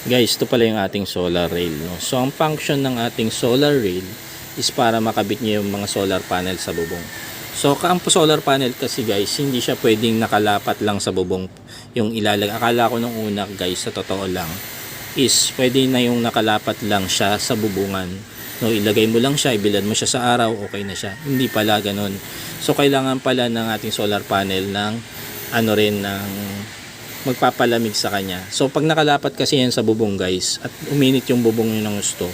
Guys, ito pala yung ating solar rail, no? So, ang function ng ating solar rail is para makabit niyo yung mga solar panel sa bubong. So, ang solar panel kasi guys, hindi siya pwedeng nakalapat lang sa bubong yung ilalag. Akala ko nung una guys, sa totoo lang, is pwede na yung nakalapat lang siya sa bubungan. No, ilagay mo lang siya, ibilad mo siya sa araw, okay na siya. Hindi pala ganun. So, kailangan pala ng ating solar panel ng ng magpapalamig sa kanya. So pag nakalapat kasi yan sa bubong guys at uminit yung bubong nyo ng gusto,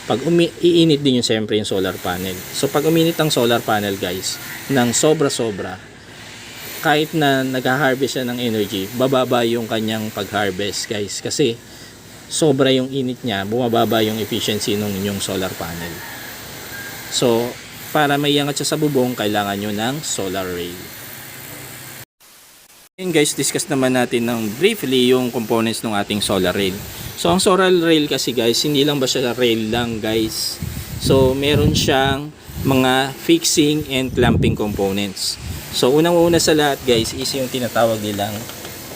pag iinit din yung siyempre yung solar panel. So pag uminit ang solar panel guys ng sobra-sobra, kahit na nag-harvest siya ng energy, bababa yung kanyang pag-harvest guys kasi sobra yung init niya, bumababa yung efficiency ng inyong solar panel. So para maiangat siya sa bubong, kailangan nyo ng solar rail. Ngayon guys, discuss naman natin ng briefly yung components ng ating solar rail. So ang solar rail kasi guys, hindi lang ba siya rail lang guys. So meron siyang mga fixing and clamping components. So unang-una sa lahat guys is yung tinatawag nilang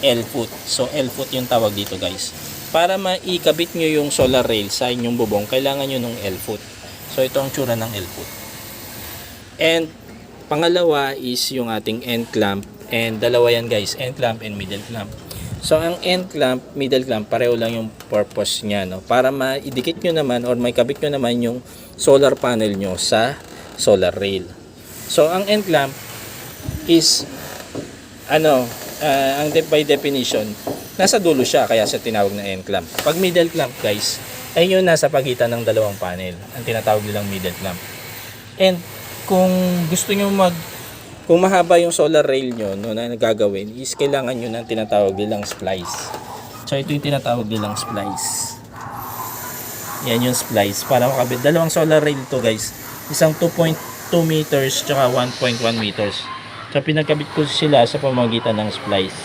L-foot. So L-foot yung tawag dito guys. Para maikabit nyo yung solar rail sa inyong bubong, kailangan nyo ng L-foot. So ito ang tsura ng L-foot. And pangalawa is yung ating end clamp. And dalawa yan guys, end clamp and middle clamp. So ang end clamp, middle clamp, pareho lang yung purpose niya, no? Para maidikit nyo naman or maikabit nyo naman yung solar panel nyo sa solar rail. So ang end clamp is ang by definition, nasa dulo siya, kaya siya tinawag na end clamp. Pag middle clamp guys, ay yun nasa pagitan ng dalawang panel, ang tinatawag nilang middle clamp. And kung gusto nyo kung mahaba yung solar rail nyo na nagagawin, is kailangan nyo ng tinatawag nilang splice. So ito yung tinatawag nilang splice. Yan yung splice para makabit. Dalawang solar rail to guys. Isang 2.2 meters tsaka 1.1 meters. So pinagkabit ko sila sa pamamagitan ng splice.